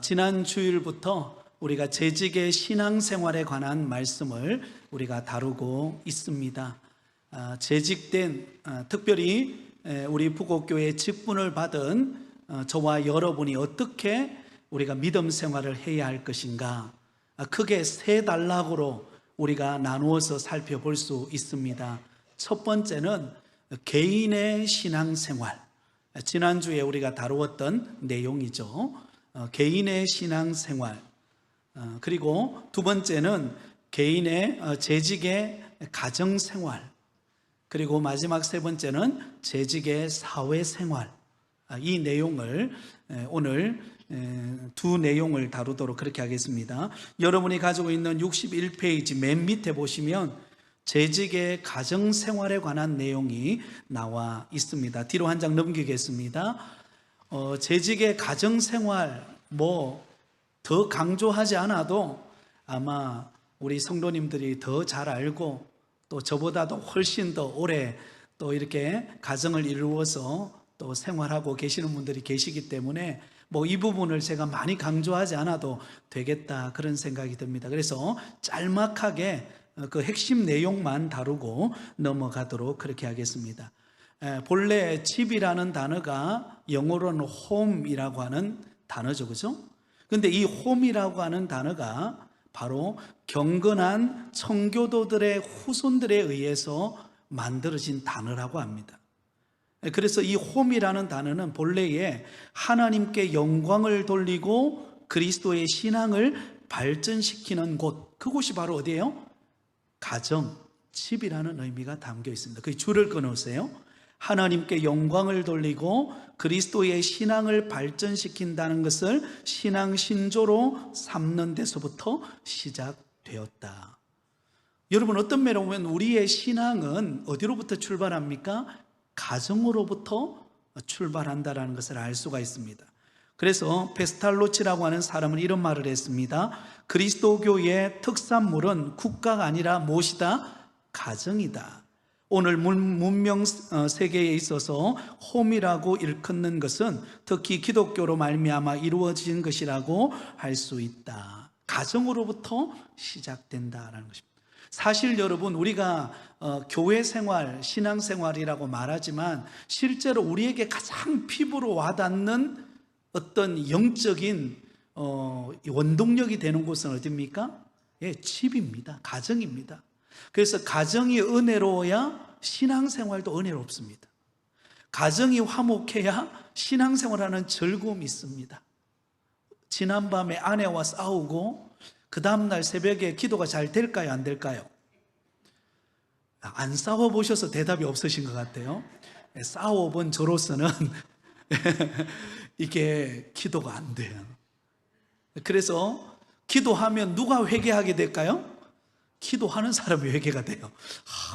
지난 주일부터 우리가 재직의 신앙생활에 관한 말씀을 우리가 다루고 있습니다. 재직된, 특별히 우리 부곡교회 직분을 받은 저와 여러분이 어떻게 우리가 믿음 생활을 해야 할 것인가, 크게 세 단락으로 우리가 나누어서 살펴볼 수 있습니다. 첫 번째는 개인의 신앙생활, 지난주에 우리가 다루었던 내용이죠. 개인의 신앙생활. 그리고 두 번째는 개인의 재직의 가정생활. 그리고 마지막 세 번째는 재직의 사회생활. 이 내용을 오늘 두 내용을 다루도록 그렇게 하겠습니다. 여러분이 가지고 있는 61페이지 맨 밑에 보시면 재직의 가정생활에 관한 내용이 나와 있습니다. 뒤로 한 장 넘기겠습니다. 재직의 가정생활 더 강조하지 않아도 아마 우리 성도님들이 더 잘 알고 또 저보다도 훨씬 더 오래 또 이렇게 가정을 이루어서 또 생활하고 계시는 분들이 계시기 때문에 이 부분을 제가 많이 강조하지 않아도 되겠다, 그런 생각이 듭니다. 그래서 짤막하게 그 핵심 내용만 다루고 넘어가도록 그렇게 하겠습니다. 본래 집이라는 단어가 영어로는 home이라고 하는 단어죠, 그죠? 근데 이 home이라고 하는 단어가 바로 경건한 청교도들의 후손들에 의해서 만들어진 단어라고 합니다. 그래서 이 home이라는 단어는 본래에 하나님께 영광을 돌리고 그리스도의 신앙을 발전시키는 곳, 그곳이 바로 어디예요? 가정, 집이라는 의미가 담겨 있습니다. 그 줄을 끊으세요. 하나님께 영광을 돌리고 그리스도의 신앙을 발전시킨다는 것을 신앙 신조로 삼는 데서부터 시작되었다. 여러분, 어떤 면으로 보면 우리의 신앙은 어디로부터 출발합니까? 가정으로부터 출발한다는 것을 알 수가 있습니다. 그래서 페스탈로치라고 하는 사람은 이런 말을 했습니다. 그리스도교의 특산물은 국가가 아니라 무엇이다? 가정이다. 오늘 문명 세계에 있어서 홈이라고 일컫는 것은 특히 기독교로 말미암아 이루어진 것이라고 할 수 있다. 가정으로부터 시작된다는 것입니다. 사실 여러분, 우리가 교회 생활, 신앙 생활이라고 말하지만 실제로 우리에게 가장 피부로 와닿는 어떤 영적인 원동력이 되는 곳은 어디입니까? 예, 집입니다. 가정입니다. 그래서 가정이 은혜로워야 신앙생활도 은혜롭습니다. 가정이 화목해야 신앙생활하는 즐거움이 있습니다. 지난밤에 아내와 싸우고 그 다음날 새벽에 기도가 잘 될까요? 안 될까요? 안 싸워보셔서 대답이 없으신 것 같아요. 싸워본 저로서는 이게 기도가 안 돼요. 그래서 기도하면 누가 회개하게 될까요? 기도하는 사람이 회개가 돼요.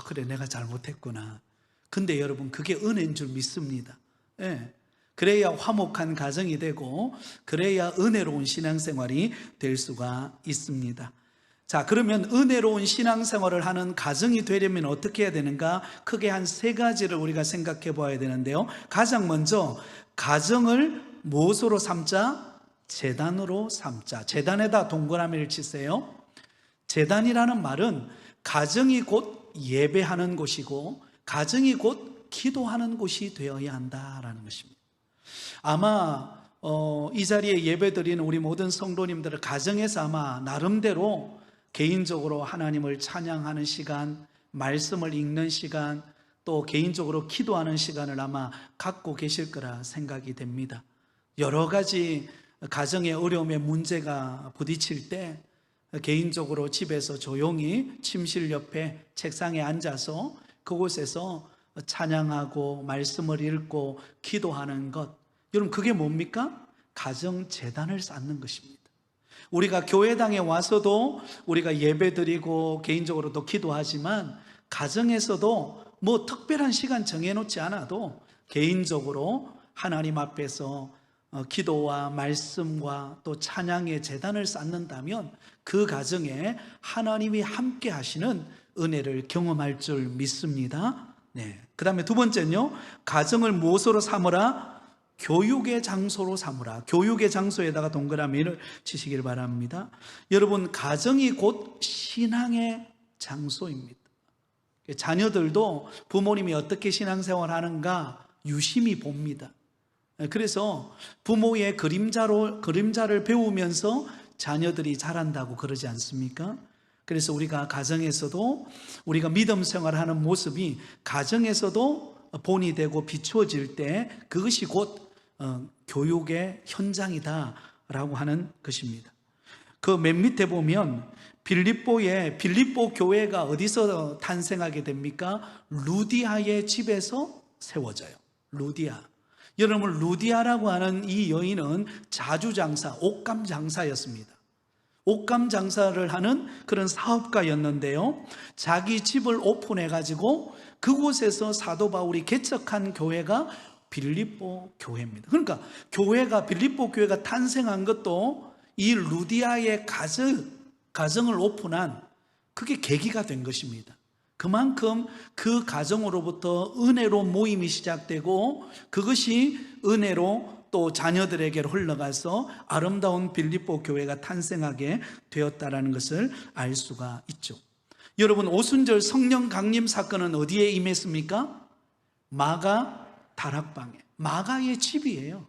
그래, 내가 잘못했구나. 근데 여러분, 그게 은혜인 줄 믿습니다. 예. 그래야 화목한 가정이 되고 그래야 은혜로운 신앙생활이 될 수가 있습니다. 자, 그러면 은혜로운 신앙생활을 하는 가정이 되려면 어떻게 해야 되는가? 크게 한 세 가지를 우리가 생각해 봐야 되는데요. 가장 먼저 가정을 무엇으로 삼자? 제단으로 삼자. 제단에다 동그라미를 치세요. 제단이라는 말은 가정이 곧 예배하는 곳이고 가정이 곧 기도하는 곳이 되어야 한다라는 것입니다. 아마 이 자리에 예배드리는 우리 모든 성도님들은 가정에서 아마 나름대로 개인적으로 하나님을 찬양하는 시간, 말씀을 읽는 시간, 또 개인적으로 기도하는 시간을 아마 갖고 계실 거라 생각이 됩니다. 여러 가지 가정의 어려움에 문제가 부딪힐 때 개인적으로 집에서 조용히 침실 옆에 책상에 앉아서 그곳에서 찬양하고 말씀을 읽고 기도하는 것, 여러분, 그게 뭡니까? 가정 재단을 쌓는 것입니다. 우리가 교회당에 와서도 우리가 예배드리고 개인적으로도 기도하지만 가정에서도 특별한 시간 정해놓지 않아도 개인적으로 하나님 앞에서 기도와 말씀과 또 찬양의 재단을 쌓는다면 그 가정에 하나님이 함께 하시는 은혜를 경험할 줄 믿습니다. 네. 그 다음에 두 번째는요, 가정을 무엇으로 삼으라? 교육의 장소로 삼으라. 교육의 장소에다가 동그라미를 치시길 바랍니다. 여러분, 가정이 곧 신앙의 장소입니다. 자녀들도 부모님이 어떻게 신앙생활 하는가 유심히 봅니다. 그래서 부모의 그림자를 배우면서 자녀들이 자란다고 그러지 않습니까? 그래서 우리가 가정에서도 우리가 믿음 생활하는 모습이 가정에서도 본이 되고 비추어질 때 그것이 곧 교육의 현장이다라고 하는 것입니다. 그 맨 밑에 보면 빌립보 교회가 어디서 탄생하게 됩니까? 루디아의 집에서 세워져요. 루디아. 여러분, 루디아라고 하는 이 여인은 자주장사, 옷감 장사였습니다. 옷감 장사를 하는 그런 사업가였는데요, 자기 집을 오픈해가지고 그곳에서 사도 바울이 개척한 교회가 빌립보 교회입니다. 그러니까 빌립보 교회가 탄생한 것도 이 루디아의 가정을 오픈한 그게 계기가 된 것입니다. 그만큼 그 가정으로부터 은혜로 모임이 시작되고 그것이 은혜로 또 자녀들에게로 흘러가서 아름다운 빌립보 교회가 탄생하게 되었다는 것을 알 수가 있죠. 여러분, 오순절 성령 강림 사건은 어디에 임했습니까? 마가 다락방에, 마가의 집이에요.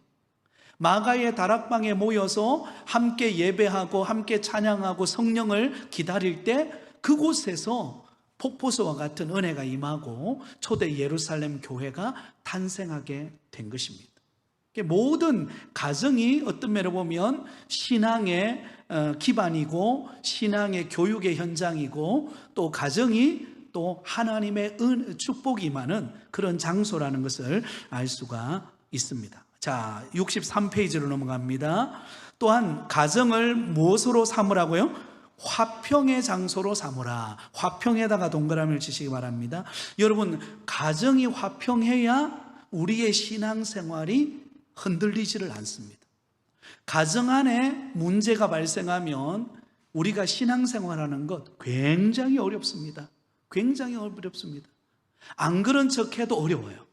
마가의 다락방에 모여서 함께 예배하고 함께 찬양하고 성령을 기다릴 때 그곳에서 폭포수와 같은 은혜가 임하고 초대 예루살렘 교회가 탄생하게 된 것입니다. 모든 가정이 어떤 면으로 보면 신앙의 기반이고 신앙의 교육의 현장이고 또 가정이 또 하나님의 축복이 임하는 그런 장소라는 것을 알 수가 있습니다. 자, 63페이지로 넘어갑니다. 또한 가정을 무엇으로 삼으라고요? 화평의 장소로 삼으라. 화평에다가 동그라미를 치시기 바랍니다. 여러분, 가정이 화평해야 우리의 신앙생활이 흔들리지를 않습니다. 가정 안에 문제가 발생하면 우리가 신앙생활하는 것 굉장히 어렵습니다. 굉장히 어렵습니다. 안 그런 척해도 어려워요.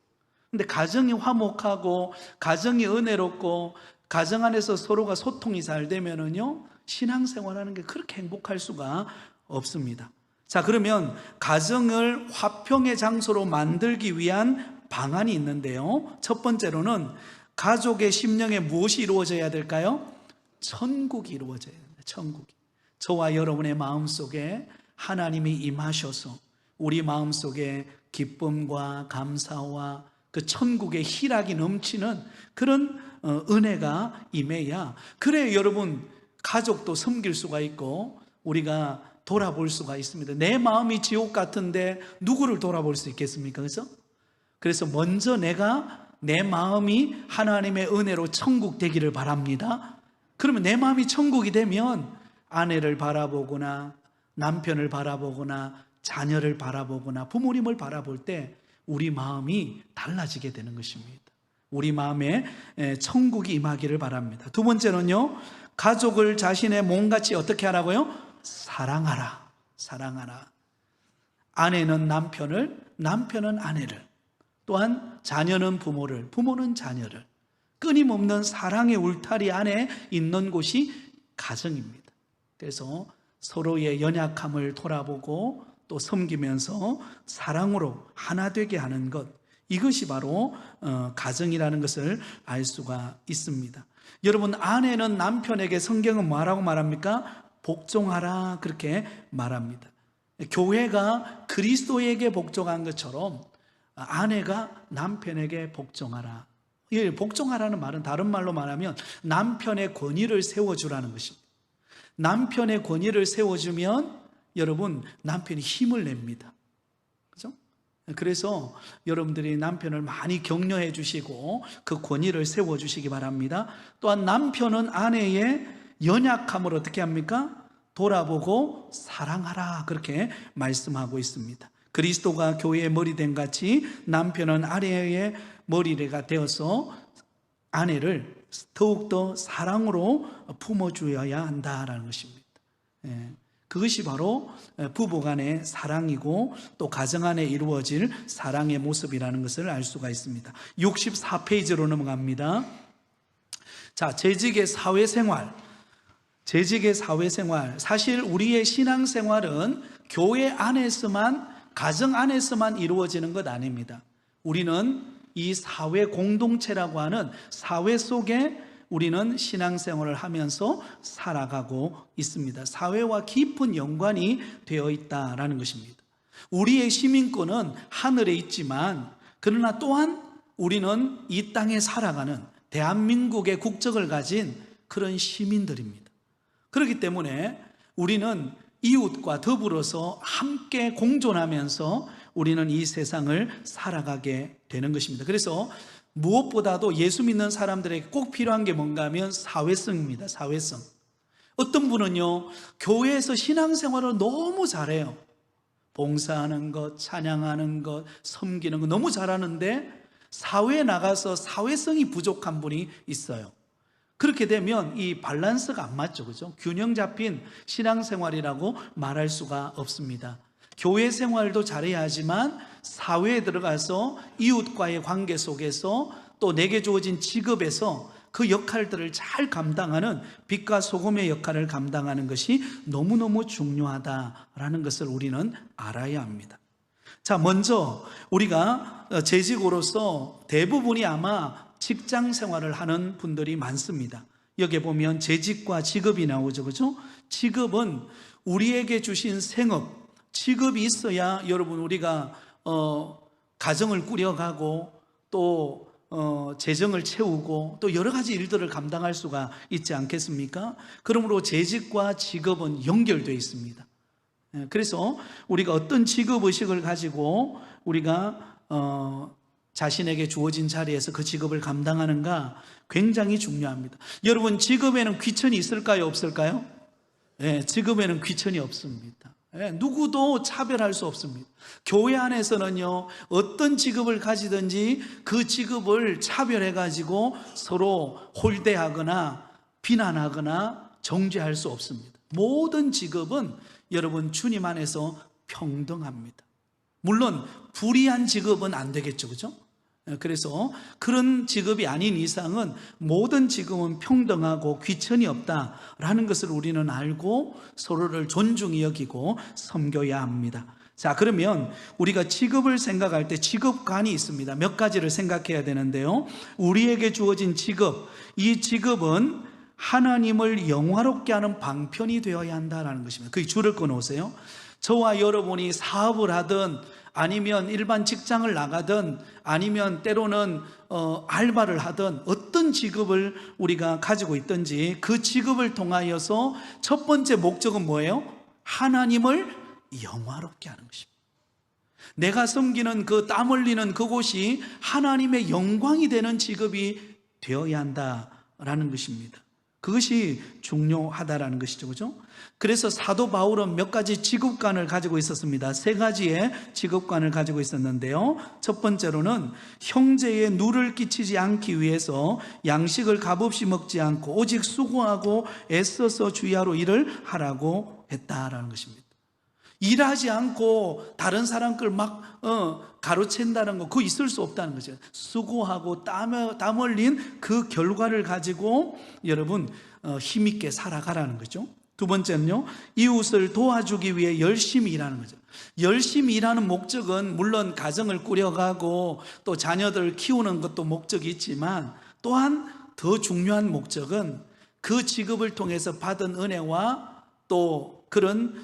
근데 가정이 화목하고 가정이 은혜롭고 가정 안에서 서로가 소통이 잘 되면은요, 신앙생활하는 게 그렇게 행복할 수가 없습니다. 자, 그러면 가정을 화평의 장소로 만들기 위한 방안이 있는데요, 첫 번째로는 가족의 심령에 무엇이 이루어져야 될까요? 천국이 이루어져야 됩니다. 천국이. 저와 여러분의 마음속에 하나님이 임하셔서 우리 마음속에 기쁨과 감사와 그 천국의 희락이 넘치는 그런 은혜가 임해야, 그래 여러분, 가족도 섬길 수가 있고 우리가 돌아볼 수가 있습니다. 내 마음이 지옥 같은데 누구를 돌아볼 수 있겠습니까? 그래서 먼저 내 마음이 하나님의 은혜로 천국 되기를 바랍니다. 그러면 내 마음이 천국이 되면 아내를 바라보거나 남편을 바라보거나 자녀를 바라보거나 부모님을 바라볼 때 우리 마음이 달라지게 되는 것입니다. 우리 마음에 천국이 임하기를 바랍니다. 두 번째는요, 가족을 자신의 몸같이 어떻게 하라고요? 사랑하라. 사랑하라. 아내는 남편을, 남편은 아내를, 또한 자녀는 부모를, 부모는 자녀를, 끊임없는 사랑의 울타리 안에 있는 곳이 가정입니다. 그래서 서로의 연약함을 돌아보고 또 섬기면서 사랑으로 하나 되게 하는 것, 이것이 바로 가정이라는 것을 알 수가 있습니다. 여러분, 아내는 남편에게 성경은 뭐라고 말합니까? 복종하라, 그렇게 말합니다. 교회가 그리스도에게 복종한 것처럼 아내가 남편에게 복종하라. 복종하라는 말은 다른 말로 말하면 남편의 권위를 세워주라는 것입니다. 남편의 권위를 세워주면 여러분, 남편이 힘을 냅니다. 그죠? 그래서 여러분들이 남편을 많이 격려해 주시고 그 권위를 세워주시기 바랍니다. 또한 남편은 아내의 연약함을 어떻게 합니까? 돌아보고 사랑하라, 그렇게 말씀하고 있습니다. 그리스도가 교회의 머리됨 같이 남편은 아내의 머리가 되어서 아내를 더욱더 사랑으로 품어주어야 한다라는 것입니다. 그것이 바로 부부간의 사랑이고 또 가정 안에 이루어질 사랑의 모습이라는 것을 알 수가 있습니다. 64페이지로 넘어갑니다. 자, 재직의 사회생활. 재직의 사회생활. 사실 우리의 신앙생활은 교회 안에서만, 가정 안에서만 이루어지는 것 아닙니다. 우리는 이 사회 공동체라고 하는 사회 속에 우리는 신앙생활을 하면서 살아가고 있습니다. 사회와 깊은 연관이 되어 있다라는 것입니다. 우리의 시민권은 하늘에 있지만, 그러나 또한 우리는 이 땅에 살아가는 대한민국의 국적을 가진 그런 시민들입니다. 그렇기 때문에 우리는 이웃과 더불어서 함께 공존하면서 우리는 이 세상을 살아가게 되는 것입니다. 그래서 무엇보다도 예수 믿는 사람들에게 꼭 필요한 게 뭔가 하면 사회성입니다. 사회성. 어떤 분은요, 교회에서 신앙생활을 너무 잘해요. 봉사하는 것, 찬양하는 것, 섬기는 것 너무 잘하는데 사회에 나가서 사회성이 부족한 분이 있어요. 그렇게 되면 이 밸런스가 안 맞죠, 그죠? 균형 잡힌 신앙생활이라고 말할 수가 없습니다. 교회 생활도 잘해야 하지만 사회에 들어가서 이웃과의 관계 속에서 또 내게 주어진 직업에서 그 역할들을 잘 감당하는, 빛과 소금의 역할을 감당하는 것이 너무너무 중요하다라는 것을 우리는 알아야 합니다. 자, 먼저 우리가 재직으로서 대부분이 아마 직장 생활을 하는 분들이 많습니다. 여기 보면 재직과 직업이 나오죠, 그죠? 직업은 우리에게 주신 생업, 직업이 있어야 여러분 우리가 가정을 꾸려가고 또 재정을 채우고 또 여러 가지 일들을 감당할 수가 있지 않겠습니까? 그러므로 재직과 직업은 연결되어 있습니다. 그래서 우리가 어떤 직업의식을 가지고 우리가 자신에게 주어진 자리에서 그 직업을 감당하는가 굉장히 중요합니다. 여러분, 직업에는 귀천이 있을까요, 없을까요? 네, 직업에는 귀천이 없습니다. 누구도 차별할 수 없습니다. 교회 안에서는요, 어떤 직업을 가지든지 그 직업을 차별해가지고 서로 홀대하거나 비난하거나 정죄할 수 없습니다. 모든 직업은 여러분 주님 안에서 평등합니다. 물론 불의한 직업은 안 되겠죠, 그죠? 그래서 그런 직업이 아닌 이상은 모든 직업은 평등하고 귀천이 없다라는 것을 우리는 알고 서로를 존중히 여기고 섬겨야 합니다. 자, 그러면 우리가 직업을 생각할 때 직업관이 있습니다. 몇 가지를 생각해야 되는데요, 우리에게 주어진 직업, 이 직업은 하나님을 영화롭게 하는 방편이 되어야 한다는 것입니다. 그 줄을 끊어오세요. 저와 여러분이 사업을 하든 아니면 일반 직장을 나가든 아니면 때로는 알바를 하든 어떤 직업을 우리가 가지고 있든지 그 직업을 통하여서 첫 번째 목적은 뭐예요? 하나님을 영화롭게 하는 것입니다. 내가 섬기는 그 땀 흘리는 그곳이 하나님의 영광이 되는 직업이 되어야 한다라는 것입니다. 그것이 중요하다라는 것이죠, 그죠? 그래서 사도 바울은 몇 가지 직업관을 가지고 있었습니다. 세 가지의 직업관을 가지고 있었는데요, 첫 번째로는 형제의 누를 끼치지 않기 위해서 양식을 값없이 먹지 않고 오직 수고하고 애써서 주야로 일을 하라고 했다라는 것입니다. 일하지 않고 다른 사람 걸 막 가로챈다는 거, 그거 있을 수 없다는 거죠. 수고하고 땀 흘린 그 결과를 가지고 여러분 힘있게 살아가라는 거죠. 두 번째는요, 이웃을 도와주기 위해 열심히 일하는 거죠. 열심히 일하는 목적은 물론 가정을 꾸려가고 또 자녀들을 키우는 것도 목적이 있지만, 또한 더 중요한 목적은 그 직업을 통해서 받은 은혜와 또 그런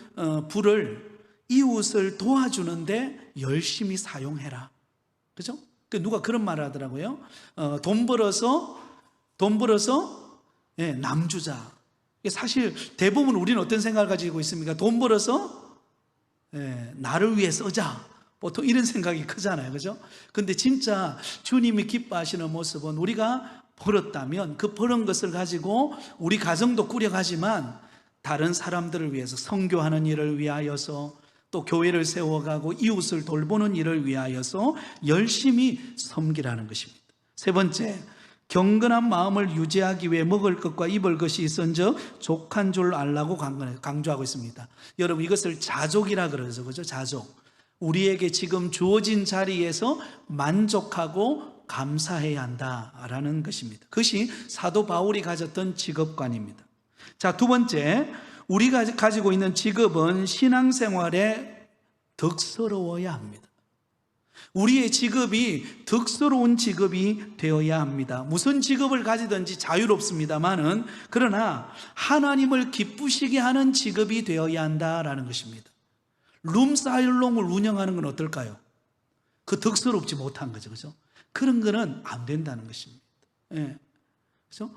부를 이웃을 도와주는데 열심히 사용해라. 그죠? 누가 그런 말을 하더라고요. 돈 벌어서 남 주자. 사실 대부분 우리는 어떤 생각을 가지고 있습니까? 돈 벌어서 나를 위해 쓰자. 보통 이런 생각이 크잖아요, 그죠? 근데 진짜 주님이 기뻐하시는 모습은 우리가 벌었다면 그 벌은 것을 가지고 우리 가정도 꾸려가지만 다른 사람들을 위해서 선교하는 일을 위하여서 또 교회를 세워가고 이웃을 돌보는 일을 위하여서 열심히 섬기라는 것입니다. 세 번째, 경건한 마음을 유지하기 위해 먹을 것과 입을 것이 있은즉 족한 줄 알라고 강조하고 있습니다. 여러분, 이것을 자족이라 그러죠. 그죠? 자족. 우리에게 지금 주어진 자리에서 만족하고 감사해야 한다라는 것입니다. 그것이 사도 바울이 가졌던 직업관입니다. 자, 두 번째, 우리가 가지고 있는 직업은 신앙생활에 덕스러워야 합니다. 우리의 직업이 덕스러운 직업이 되어야 합니다. 무슨 직업을 가지든지 자유롭습니다만은, 그러나 하나님을 기쁘시게 하는 직업이 되어야 한다라는 것입니다. 룸사일롱을 운영하는 건 어떨까요? 그 덕스럽지 못한 거죠. 그죠? 그런 거는 안 된다는 것입니다. 예. 그죠?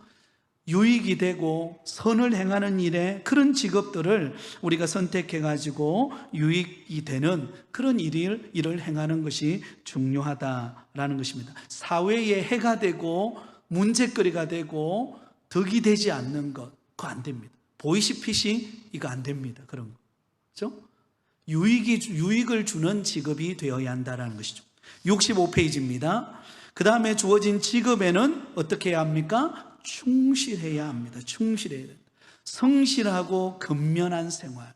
유익이 되고 선을 행하는 일에 그런 직업들을 우리가 선택해가지고 유익이 되는 그런 일을 행하는 것이 중요하다라는 것입니다. 사회에 해가 되고 문제거리가 되고 덕이 되지 않는 것, 그거 안 됩니다. 보이시핏이 이거 안 됩니다. 그런 거. 그렇죠? 유익을 주는 직업이 되어야 한다는 것이죠. 65페이지입니다. 그 다음에 주어진 직업에는 어떻게 해야 합니까? 충실해야 합니다. 충실해야 됩니다. 성실하고 근면한 생활.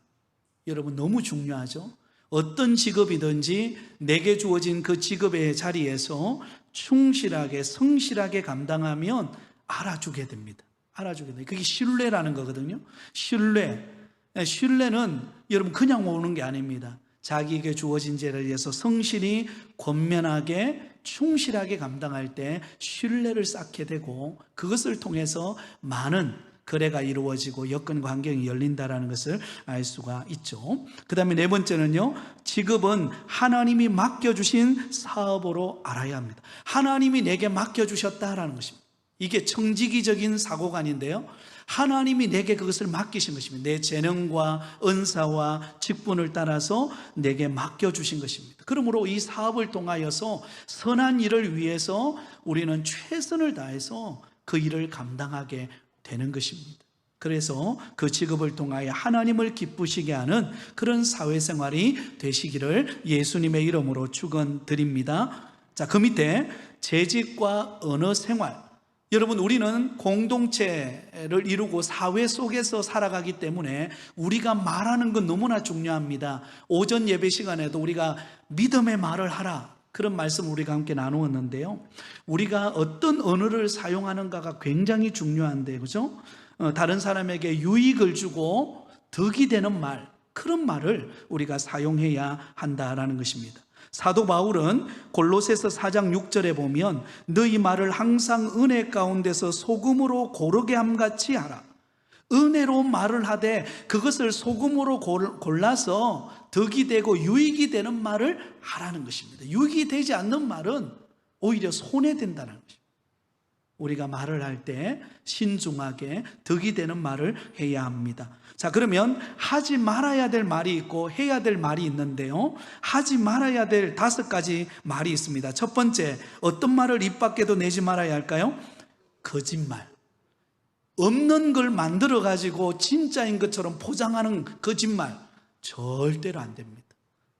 여러분, 너무 중요하죠? 어떤 직업이든지 내게 주어진 그 직업의 자리에서 충실하게, 성실하게 감당하면 알아주게 됩니다. 알아주게 됩니다. 그게 신뢰라는 거거든요. 신뢰는 여러분 그냥 오는 게 아닙니다. 자기에게 주어진 죄를 위해서 성실히 권면하게 충실하게 감당할 때 신뢰를 쌓게 되고, 그것을 통해서 많은 거래가 이루어지고 여건과 환경이 열린다는 것을 알 수가 있죠. 그 다음에 네 번째는요, 직업은 하나님이 맡겨주신 사업으로 알아야 합니다. 하나님이 내게 맡겨주셨다라는 것입니다. 이게 청지기적인 사고관인데요, 하나님이 내게 그것을 맡기신 것입니다. 내 재능과 은사와 직분을 따라서 내게 맡겨주신 것입니다. 그러므로 이 사업을 통하여서 선한 일을 위해서 우리는 최선을 다해서 그 일을 감당하게 되는 것입니다. 그래서 그 직업을 통하여 하나님을 기쁘시게 하는 그런 사회생활이 되시기를 예수님의 이름으로 축원드립니다. 자, 그 밑에 재직과 언어생활. 여러분, 우리는 공동체를 이루고 사회 속에서 살아가기 때문에 우리가 말하는 건 너무나 중요합니다. 오전 예배 시간에도 우리가 믿음의 말을 하라, 그런 말씀을 우리가 함께 나누었는데요, 우리가 어떤 언어를 사용하는가가 굉장히 중요한데, 그죠? 다른 사람에게 유익을 주고 덕이 되는 말, 그런 말을 우리가 사용해야 한다라는 것입니다. 사도 바울은 골로새서 4장 6절에 보면 너희 말을 항상 은혜 가운데서 소금으로 고르게 함같이 하라. 은혜로 말을 하되 그것을 소금으로 골라서 덕이 되고 유익이 되는 말을 하라는 것입니다. 유익이 되지 않는 말은 오히려 손해된다는 것입니다. 우리가 말을 할 때 신중하게 덕이 되는 말을 해야 합니다. 자, 그러면 하지 말아야 될 말이 있고 해야 될 말이 있는데요, 하지 말아야 될 5가지 말이 있습니다. 첫 번째, 어떤 말을 입 밖에도 내지 말아야 할까요? 거짓말. 없는 걸 만들어 가지고 진짜인 것처럼 포장하는 거짓말, 절대로 안 됩니다.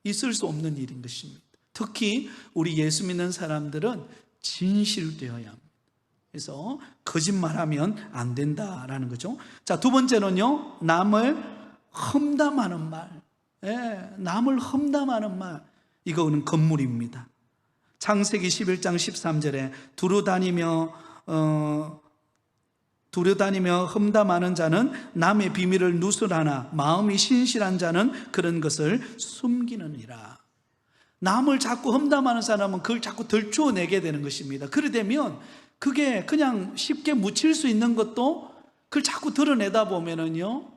있을 수 없는 일인 것입니다. 특히 우리 예수 믿는 사람들은 진실되어야 합니다. 그래서 거짓말하면 안 된다라는 거죠. 자, 두 번째는요, 남을 험담하는 말. 남을 험담하는 말, 이거는 건물입니다. 창세기 11장 13절에 두루다니며 험담하는 자는 남의 비밀을 누설하나 마음이 신실한 자는 그런 것을 숨기느니라. 남을 자꾸 험담하는 사람은 그걸 자꾸 들추어내게 되는 것입니다. 그래 되면 그게 그냥 쉽게 묻힐 수 있는 것도 그걸 자꾸 드러내다 보면은요,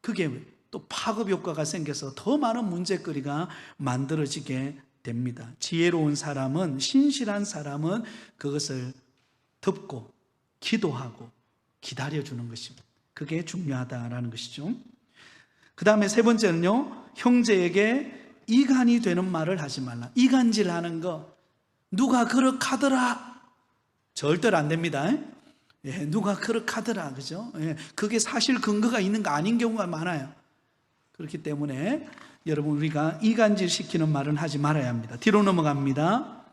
그게 또 파급 효과가 생겨서 더 많은 문제거리가 만들어지게 됩니다. 지혜로운 사람은, 신실한 사람은 그것을 덮고 기도하고 기다려주는 것입니다. 그게 중요하다라는 것이죠. 그 다음에 세 번째는요, 형제에게 이간이 되는 말을 하지 말라. 이간질하는 거, 누가 그렇하더라, 절대로 안 됩니다. 누가 그렇하더라, 그죠? 그게 사실 근거가 있는 거 아닌 경우가 많아요. 그렇기 때문에 여러분, 우리가 이간질 시키는 말은 하지 말아야 합니다. 뒤로 넘어갑니다.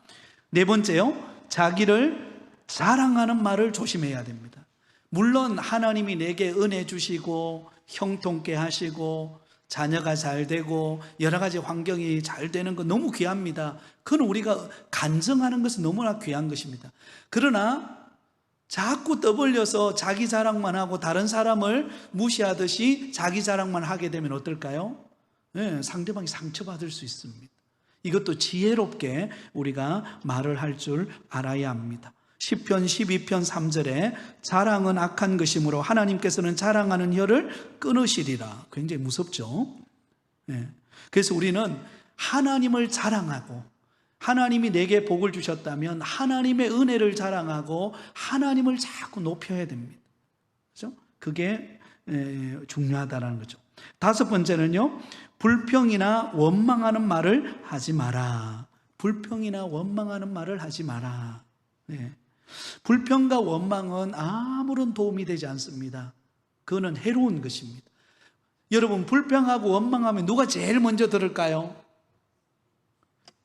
네 번째요, 자기를 자랑하는 말을 조심해야 됩니다. 물론 하나님이 내게 은혜 주시고 형통케 하시고 자녀가 잘 되고 여러 가지 환경이 잘 되는 건 너무 귀합니다. 그건 우리가 간증하는 것은 너무나 귀한 것입니다. 그러나 자꾸 떠벌려서 자기 자랑만 하고 다른 사람을 무시하듯이 자기 자랑만 하게 되면 어떨까요? 네, 상대방이 상처받을 수 있습니다. 이것도 지혜롭게 우리가 말을 할 줄 알아야 합니다. 시편 12편 3절에 자랑은 악한 것이므로 하나님께서는 자랑하는 혀를 끊으시리라. 굉장히 무섭죠. 네. 그래서 우리는 하나님을 자랑하고 하나님이 내게 복을 주셨다면 하나님의 은혜를 자랑하고 하나님을 자꾸 높여야 됩니다. 그렇죠? 그게 중요하다는 거죠. 다섯 번째는요, 불평이나 원망하는 말을 하지 마라. 불평이나 원망하는 말을 하지 마라. 네. 불평과 원망은 아무런 도움이 되지 않습니다. 그거는 해로운 것입니다. 여러분, 불평하고 원망하면 누가 제일 먼저 들을까요?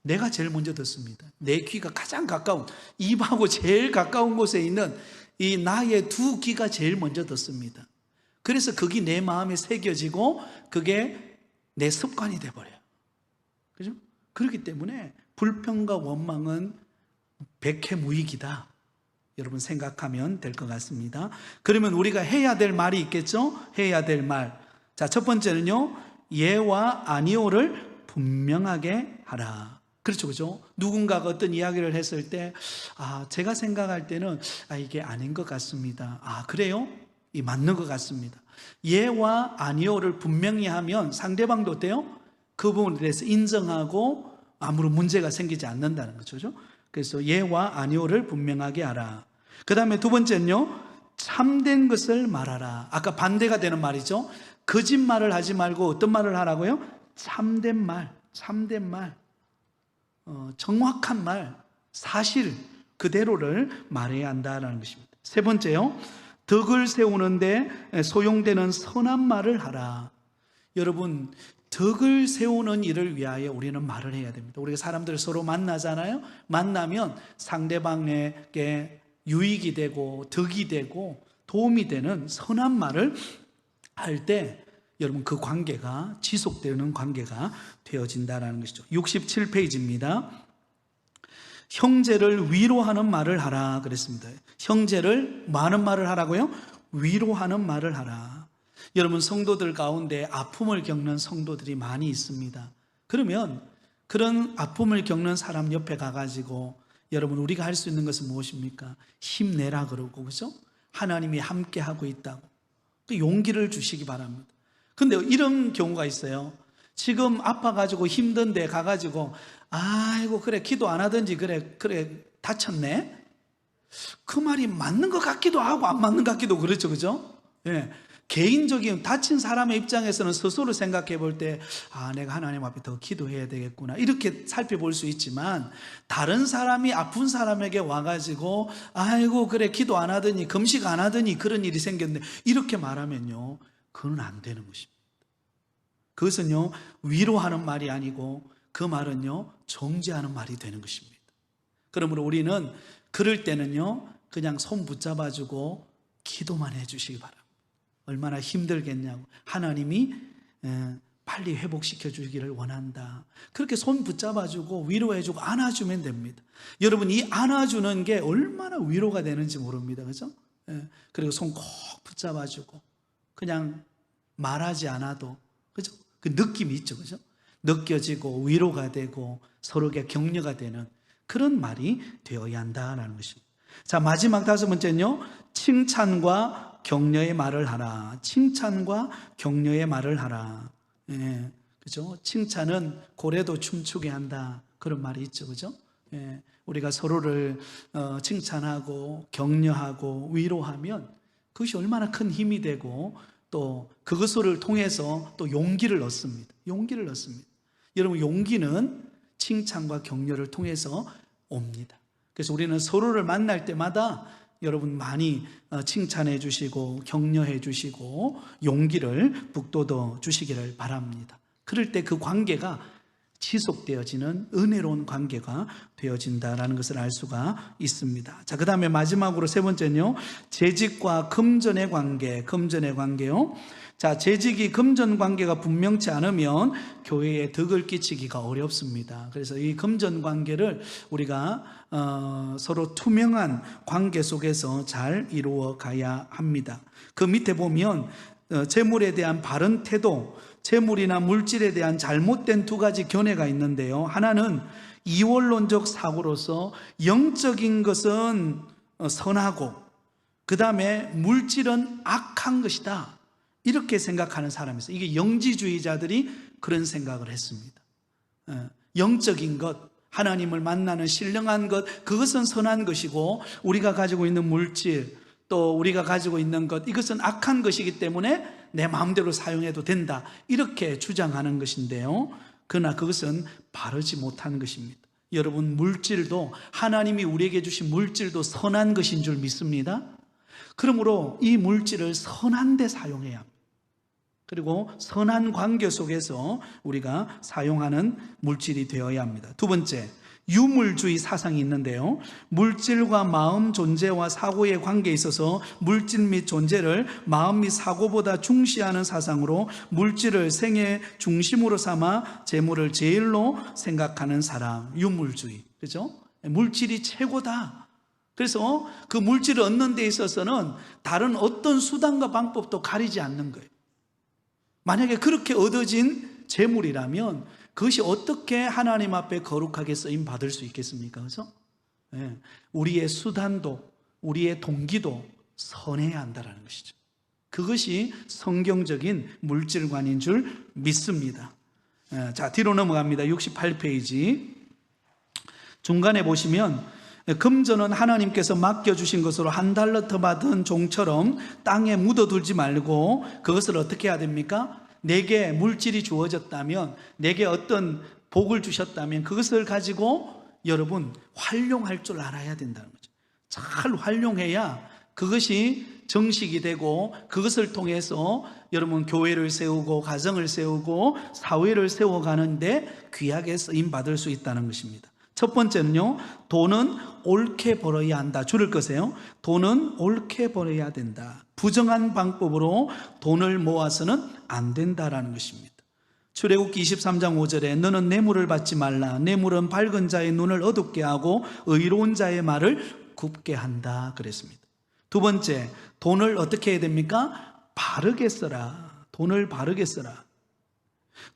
내가 제일 먼저 듣습니다. 내 귀가 가장 가까운, 입하고 제일 가까운 곳에 있는 이 나의 두 귀가 제일 먼저 듣습니다. 그래서 그게 내 마음에 새겨지고 그게 내 습관이 돼버려요. 그죠? 그렇기 때문에 불평과 원망은 백해무익이다. 여러분 생각하면 될 것 같습니다. 그러면 우리가 해야 될 말이 있겠죠? 해야 될 말. 자, 첫 번째는요, 예와 아니오를 분명하게 하라. 그렇죠, 그죠? 누군가가 어떤 이야기를 했을 때, 제가 생각할 때는, 이게 아닌 것 같습니다. 그래요? 이 맞는 것 같습니다. 예와 아니오를 분명히 하면 상대방도 어때요? 그 부분에 대해서 인정하고 아무런 문제가 생기지 않는다는 거죠. 그래서 예와 아니오를 분명하게 하라. 그 다음에 두 번째는요, 참된 것을 말하라. 아까 반대가 되는 말이죠. 거짓말을 하지 말고 어떤 말을 하라고요? 참된 말, 참된 말, 정확한 말, 사실 그대로를 말해야 한다는 것입니다. 세 번째요, 덕을 세우는데 소용되는 선한 말을 하라. 여러분, 덕을 세우는 일을 위하여 우리는 말을 해야 됩니다. 우리가 사람들 서로 만나잖아요. 만나면 상대방에게 유익이 되고 덕이 되고 도움이 되는 선한 말을 할 때 여러분 그 관계가 지속되는 관계가 되어진다는 것이죠. 67페이지입니다. 형제를 위로하는 말을 하라 그랬습니다. 형제를 뭐 하는 말을 하라고요? 위로하는 말을 하라. 여러분, 성도들 가운데 아픔을 겪는 성도들이 많이 있습니다. 그러면 그런 아픔을 겪는 사람 옆에 가가지고 여러분, 우리가 할 수 있는 것은 무엇입니까? 힘내라 그러고, 그렇죠? 하나님이 함께 하고 있다고 용기를 주시기 바랍니다. 근데 이런 경우가 있어요. 지금 아파가지고 힘든데 가가지고 아이고 그래 기도 안 하든지 그래 다쳤네. 그 말이 맞는 것 같기도 하고 안 맞는 것 같기도 그렇죠, 그죠? 예. 개인적인 다친 사람의 입장에서는 스스로 생각해 볼 때 내가 하나님 앞에 더 기도해야 되겠구나 이렇게 살펴볼 수 있지만, 다른 사람이 아픈 사람에게 와가지고 아이고 그래 기도 안 하더니 금식 안 하더니 그런 일이 생겼네 이렇게 말하면요, 그건 안 되는 것입니다. 그것은요 위로하는 말이 아니고 그 말은요 정죄하는 말이 되는 것입니다. 그러므로 우리는 그럴 때는요 그냥 손 붙잡아주고 기도만 해주시기 바랍니다. 얼마나 힘들겠냐고. 하나님이 빨리 회복시켜 주기를 원한다. 그렇게 손 붙잡아주고 위로해주고 안아주면 됩니다. 여러분, 이 안아주는 게 얼마나 위로가 되는지 모릅니다. 그죠? 그리고 손 꼭 붙잡아주고 그냥 말하지 않아도, 그죠? 그 느낌이 있죠. 그죠? 느껴지고 위로가 되고 서로에게 격려가 되는 그런 말이 되어야 한다는 것입니다. 자, 마지막 다섯 번째는요, 칭찬과 격려의 말을 하라. 칭찬과 격려의 말을 하라. 예, 그죠? 칭찬은 고래도 춤추게 한다. 그런 말이 있죠, 그죠? 예, 우리가 서로를 칭찬하고 격려하고 위로하면 그것이 얼마나 큰 힘이 되고 또 그것을 통해서 또 용기를 얻습니다. 용기를 얻습니다. 여러분, 용기는 칭찬과 격려를 통해서 옵니다. 그래서 우리는 서로를 만날 때마다 여러분 많이 칭찬해 주시고 격려해 주시고 용기를 북돋워 주시기를 바랍니다. 그럴 때 그 관계가 지속되어지는 은혜로운 관계가 되어진다라는 것을 알 수가 있습니다. 자, 그 다음에 마지막으로 세 번째는요, 재직과 금전의 관계, 금전의 관계요. 자, 재직이 금전 관계가 분명치 않으면 교회에 덕을 끼치기가 어렵습니다. 그래서 이 금전 관계를 우리가 서로 투명한 관계 속에서 잘 이루어 가야 합니다. 그 밑에 보면 재물에 대한 바른 태도, 재물이나 물질에 대한 잘못된 두 가지 견해가 있는데요, 하나는 이원론적 사고로서 영적인 것은 선하고 그 다음에 물질은 악한 것이다, 이렇게 생각하는 사람이 있어요. 이게 영지주의자들이 그런 생각을 했습니다. 영적인 것, 하나님을 만나는 신령한 것, 그것은 선한 것이고 우리가 가지고 있는 물질, 또 우리가 가지고 있는 것, 이것은 악한 것이기 때문에 내 마음대로 사용해도 된다, 이렇게 주장하는 것인데요, 그러나 그것은 바르지 못한 것입니다. 여러분, 물질도, 하나님이 우리에게 주신 물질도 선한 것인 줄 믿습니다. 그러므로 이 물질을 선한 데 사용해야 합니다. 그리고 선한 관계 속에서 우리가 사용하는 물질이 되어야 합니다. 두 번째, 유물주의 사상이 있는데요, 물질과 마음, 존재와 사고의 관계에 있어서 물질 및 존재를 마음 및 사고보다 중시하는 사상으로 물질을 생애 중심으로 삼아 재물을 제일로 생각하는 사람, 유물주의. 그렇죠? 물질이 최고다. 그래서 그 물질을 얻는 데 있어서는 다른 어떤 수단과 방법도 가리지 않는 거예요. 만약에 그렇게 얻어진 재물이라면 그것이 어떻게 하나님 앞에 거룩하게 쓰임 받을 수 있겠습니까? 그래서 우리의 수단도, 우리의 동기도 선해야 한다는 것이죠. 그것이 성경적인 물질관인 줄 믿습니다. 자, 뒤로 넘어갑니다. 68페이지 중간에 보시면, 금전은 하나님께서 맡겨주신 것으로 한 달러터 받은 종처럼 땅에 묻어두지 말고 그것을 어떻게 해야 됩니까? 내게 물질이 주어졌다면, 내게 어떤 복을 주셨다면 그것을 가지고 여러분 활용할 줄 알아야 된다는 거죠. 잘 활용해야 그것이 정식이 되고, 그것을 통해서 여러분 교회를 세우고 가정을 세우고 사회를 세워가는데 귀하게 쓰임받을 수 있다는 것입니다. 첫 번째는요, 돈은 옳게 벌어야 한다. 줄을 거세요. 돈은 옳게 벌어야 된다. 부정한 방법으로 돈을 모아서는 안 된다라는 것입니다. 출애굽기 23장 5절에 너는 뇌물을 받지 말라. 뇌물은 밝은 자의 눈을 어둡게 하고 의로운 자의 말을 굽게 한다 그랬습니다. 두 번째, 돈을 어떻게 해야 됩니까? 바르게 써라. 돈을 바르게 써라.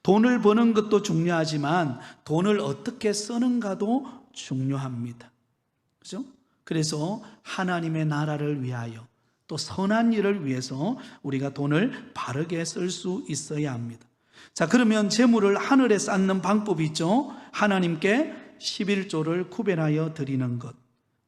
돈을 버는 것도 중요하지만 돈을 어떻게 쓰는가도 중요합니다. 그렇죠? 그래서 하나님의 나라를 위하여, 또 선한 일을 위해서 우리가 돈을 바르게 쓸 수 있어야 합니다. 자, 그러면 재물을 하늘에 쌓는 방법이 있죠. 하나님께 11조를 구별하여 드리는 것,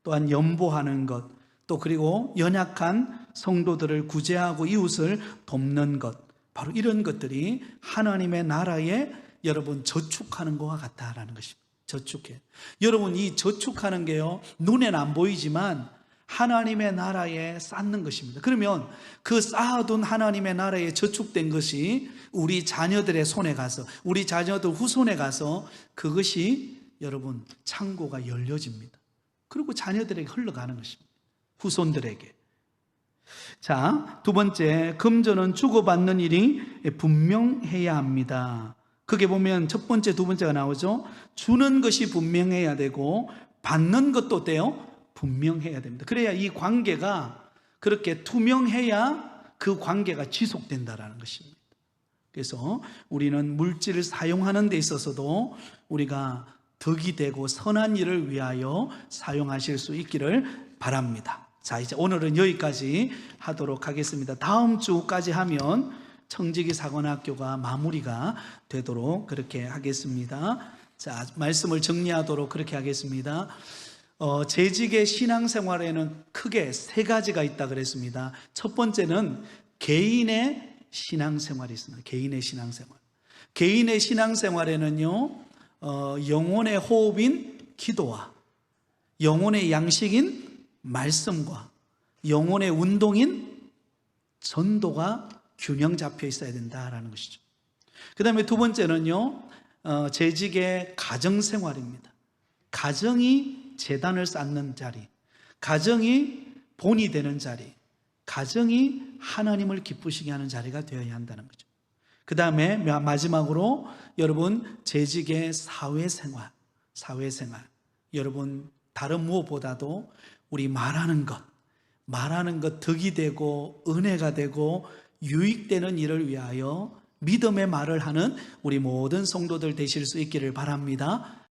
또한 연보하는 것, 또 그리고 연약한 성도들을 구제하고 이웃을 돕는 것, 바로 이런 것들이 하나님의 나라에 여러분 저축하는 것과 같다라는 것입니다. 저축해. 여러분, 이 저축하는 게요, 눈에는 안 보이지만 하나님의 나라에 쌓는 것입니다. 그러면 그 쌓아둔 하나님의 나라에 저축된 것이 우리 자녀들의 손에 가서, 우리 자녀들 후손에 가서 그것이 여러분 창고가 열려집니다. 그리고 자녀들에게 흘러가는 것입니다. 후손들에게. 자, 두 번째, 금전은 주고받는 일이 분명해야 합니다. 그게 보면 첫 번째, 두 번째가 나오죠. 주는 것이 분명해야 되고 받는 것도 어때요? 분명해야 됩니다. 그래야 이 관계가 그렇게 투명해야 그 관계가 지속된다는 것입니다. 그래서 우리는 물질을 사용하는 데 있어서도 우리가 덕이 되고 선한 일을 위하여 사용하실 수 있기를 바랍니다. 자, 이제 오늘은 여기까지 하도록 하겠습니다. 다음 주까지 하면 청지기 사관학교가 마무리가 되도록 그렇게 하겠습니다. 자, 말씀을 정리하도록 그렇게 하겠습니다. 재직의 신앙생활에는 크게 세 가지가 있다 그랬습니다. 첫 번째는 개인의 신앙생활이 있습니다. 개인의 신앙생활. 개인의 신앙생활에는요, 영혼의 호흡인 기도와 영혼의 양식인 말씀과 영혼의 운동인 전도가 균형 잡혀 있어야 된다라는 것이죠. 그 다음에 두 번째는요, 재직의 가정생활입니다. 가정이 재단을 쌓는 자리, 가정이 본이 되는 자리, 가정이 하나님을 기쁘시게 하는 자리가 되어야 한다는 거죠. 그 다음에 마지막으로 여러분 재직의 사회생활. 여러분 다른 무엇보다도 우리 말하는 것 덕이 되고 은혜가 되고 유익되는 일을 위하여 믿음의 말을 하는 우리 모든 성도들 되실 수 있기를 바랍니다.